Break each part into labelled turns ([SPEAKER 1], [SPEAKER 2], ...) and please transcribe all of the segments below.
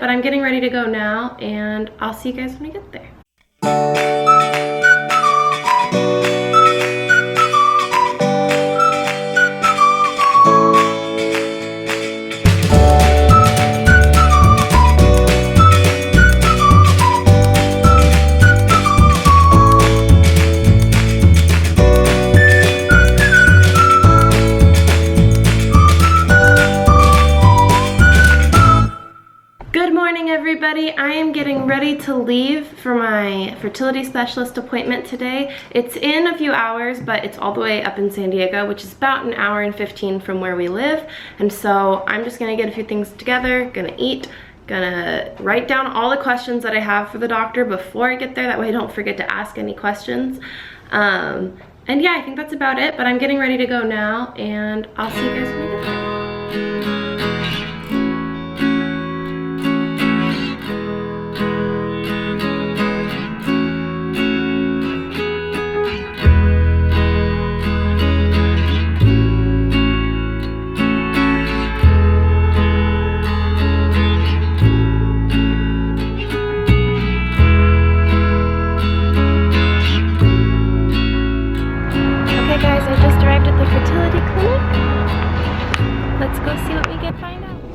[SPEAKER 1] but I'm getting ready to go now, and I'll see you guys when we get there. Good morning, everybody. I am getting ready to leave for my fertility specialist appointment today. It's in a few hours, but it's all the way up in San Diego, which is about an hour and 15 from where we live. And so I'm just gonna get a few things together, gonna eat, gonna write down all the questions that I have for the doctor before I get there. That way I don't forget to ask any questions. And yeah, I think that's about it, but I'm getting ready to go now, and I'll see you guys when we get there.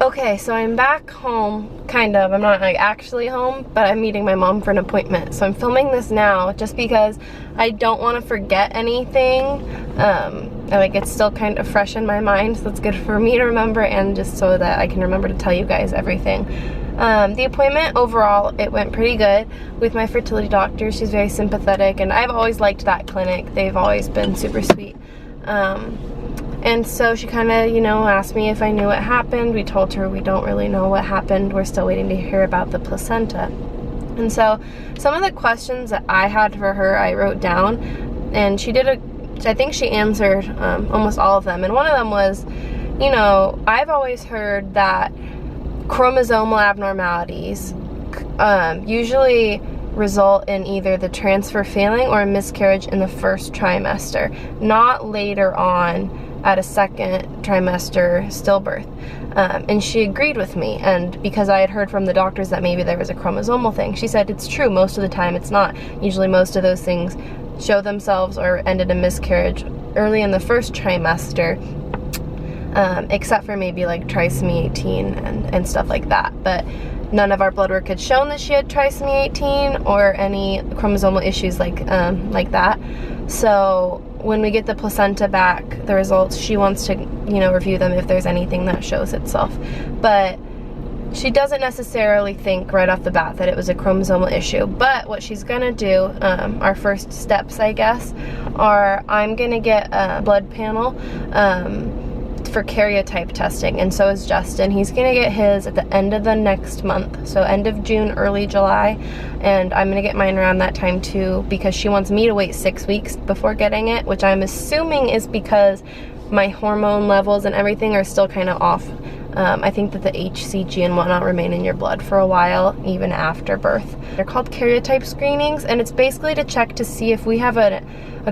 [SPEAKER 1] Okay, so I'm back home, kind of. I'm not like actually home, but I'm meeting my mom for an appointment. So I'm filming this now just because I don't want to forget anything. Like it's still kind of fresh in my mind, so it's good for me to remember and just so that I can remember to tell you guys everything. The appointment overall, it went pretty good with my fertility doctor. She's very sympathetic, and I've always liked that clinic. They've always been super sweet. And so she kind of, you know, asked me if I knew what happened. We told her we don't really know what happened. We're still waiting to hear about the placenta. And so some of the questions that I had for her, I wrote down, and she did I think she answered almost all of them. And one of them was, you know, I've always heard that chromosomal abnormalities usually result in either the transfer failing or a miscarriage in the first trimester, not later on at a second trimester stillbirth. And she agreed with me, and because I had heard from the doctors that maybe there was a chromosomal thing, she said it's true, most of the time it's not. Usually most of those things show themselves or ended in miscarriage early in the first trimester, except for maybe like trisomy 18 and stuff like that. But none of our blood work had shown that she had trisomy 18 or any chromosomal issues like that. So when we get the placenta back, the results, she wants to, you know, review them if there's anything that shows itself. But she doesn't necessarily think right off the bat that it was a chromosomal issue. But what she's gonna do, our first steps, I guess, are I'm gonna get a blood panel for karyotype testing, and so is Justin. He's gonna get his at the end of the next month, so end of June, early July, and I'm gonna get mine around that time too, because she wants me to wait 6 weeks before getting it, which I'm assuming is because my hormone levels and everything are still kind of off. I think that the HCG and whatnot remain in your blood for a while, even after birth. They're called karyotype screenings, and it's basically to check to see if we have a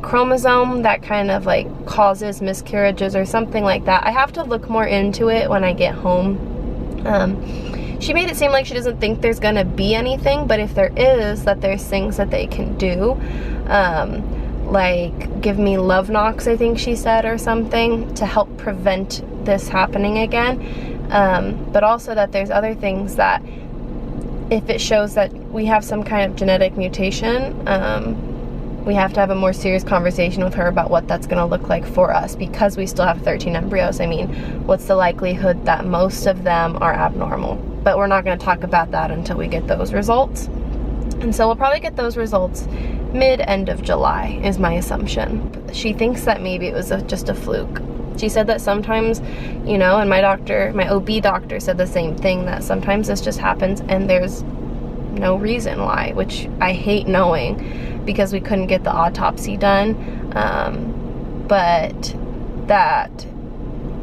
[SPEAKER 1] chromosome that kind of like causes miscarriages or something like that. I have to look more into it when I get home. She made it seem like she doesn't think there's gonna be anything, but if there is, that there's things that they can do. Like give me love knocks, I think she said, or something to help prevent this happening again. But also that there's other things that if it shows that we have some kind of genetic mutation, we have to have a more serious conversation with her about what that's going to look like for us, because we still have 13 embryos. I mean, what's the likelihood that most of them are abnormal? But we're not going to talk about that until we get those results. And so we'll probably get those results mid-end of July is my assumption. She thinks that maybe it was just a fluke. She said that sometimes, you know, and my OB doctor said the same thing, that sometimes this just happens and there's no reason why, which I hate knowing because we couldn't get the autopsy done. But that,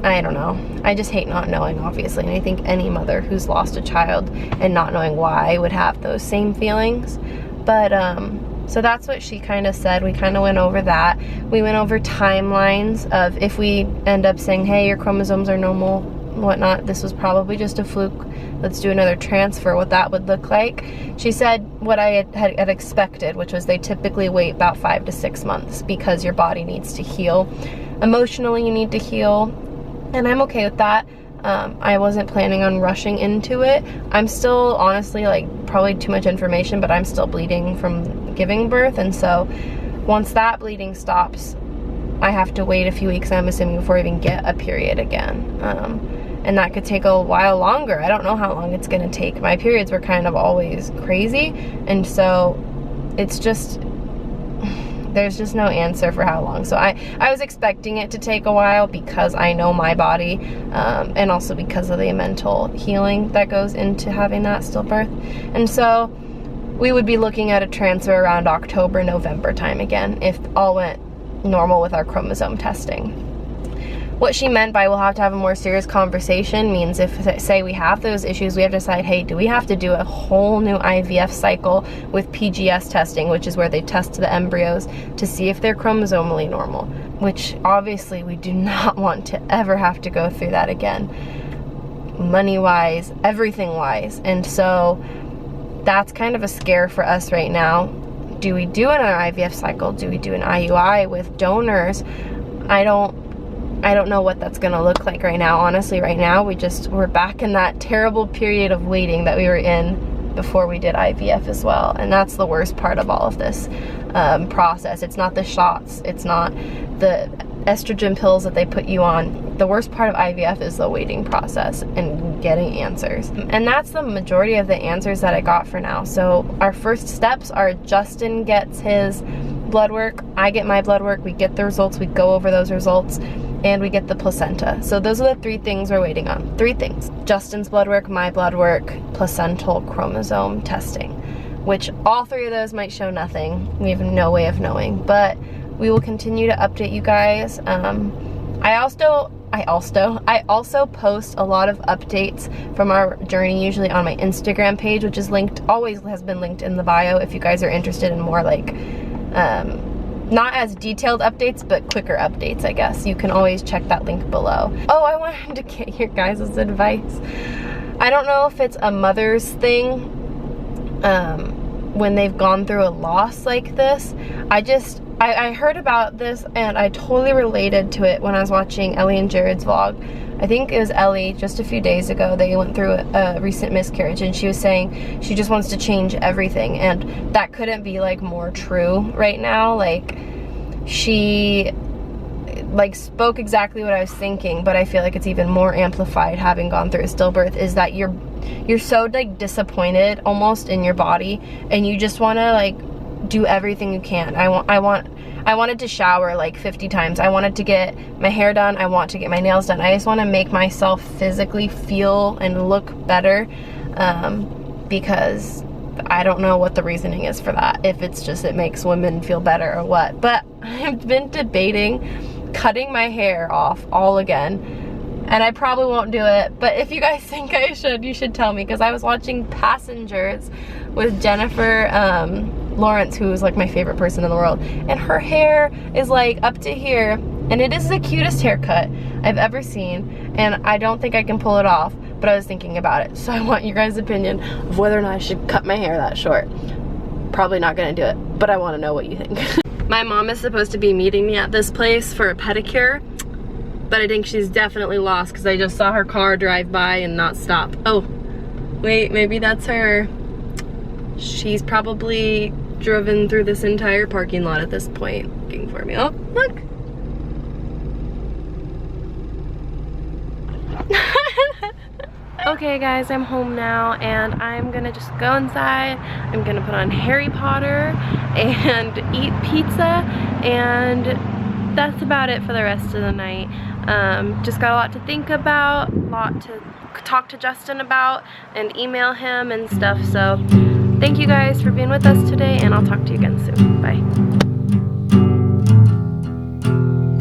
[SPEAKER 1] I don't know. I just hate not knowing, obviously, and I think any mother who's lost a child and not knowing why would have those same feelings. But so that's what she kind of said. We kind of went over that. We went over timelines of if we end up saying, hey, your chromosomes are normal whatnot, this was probably just a fluke. Let's do another transfer, what that would look like. She said what I had expected, which was they typically wait about 5 to 6 months because your body needs to heal. Emotionally, you need to heal, and I'm okay with that. I wasn't planning on rushing into it. I'm still, honestly, like, probably too much information, but I'm still bleeding from giving birth, and so once that bleeding stops, I have to wait a few weeks, I'm assuming, before I even get a period again. And that could take a while longer. I don't know how long it's gonna take. My periods were kind of always crazy, and so it's just, there's just no answer for how long. So I was expecting it to take a while because I know my body, and also because of the mental healing that goes into having that stillbirth. And so we would be looking at a transfer around October, November time again, if all went normal with our chromosome testing. What she meant by we'll have to have a more serious conversation means if, say, we have those issues, we have to decide, hey, do we have to do a whole new IVF cycle with PGS testing, which is where they test the embryos to see if they're chromosomally normal, which obviously we do not want to ever have to go through that again, money-wise, everything-wise. And so that's kind of a scare for us right now. Do we do another IVF cycle? Do we do an IUI with donors? I don't know what that's gonna look like right now. Honestly, right now, we're back in that terrible period of waiting that we were in before we did IVF as well. And that's the worst part of all of this process. It's not the shots, it's not the estrogen pills that they put you on. The worst part of IVF is the waiting process and getting answers. And that's the majority of the answers that I got for now. So our first steps are Justin gets his blood work, I get my blood work, we get the results, we go over those results, and we get the placenta. So those are the 3 things we're waiting on. 3 things: Justin's blood work, my blood work, placental chromosome testing, which all 3 of those might show nothing. We have no way of knowing, but we will continue to update you guys. I also post a lot of updates from our journey, usually on my Instagram page, which is linked, always has been linked in the bio if you guys are interested in more like, not as detailed updates, but quicker updates, I guess. You can always check that link below. Oh, I wanted to get your guys' advice. I don't know if it's a mother's thing, when they've gone through a loss like this. I heard about this and I totally related to it when I was watching Ellie and Jared's vlog. I think it was Ellie just a few days ago. They went through a recent miscarriage and she was saying she just wants to change everything, and that couldn't be like more true right now. Like, she like spoke exactly what I was thinking, but I feel like it's even more amplified having gone through a stillbirth, is that you're so like disappointed almost in your body, and you just want to like do everything you can. I wanted to shower like 50 times. I wanted to get my hair done. I want to get my nails done. I just want to make myself physically feel and look better, because I don't know what the reasoning is for that. If it's just it makes women feel better or what. But I've been debating cutting my hair off all again, and I probably won't do it. But if you guys think I should, you should tell me, because I was watching Passengers with Jennifer Lawrence, who is like my favorite person in the world, and her hair is like up to here, and it is the cutest haircut I've ever seen, and I don't think I can pull it off, but I was thinking about it. So I want your guys' opinion of whether or not I should cut my hair that short. Probably not gonna do it, but I want to know what you think. My mom is supposed to be meeting me at this place for a pedicure, but I think she's definitely lost because I just saw her car drive by and not stop. Oh, wait, maybe that's her. She's probably driven through this entire parking lot at this point looking for me. Oh, look. Okay guys, I'm home now and I'm gonna just go inside. I'm gonna put on Harry Potter and eat pizza, and that's about it for the rest of the night. Just got a lot to think about, a lot to talk to Justin about and email him and stuff. So thank you guys for being with us today, and I'll talk to you again soon. Bye.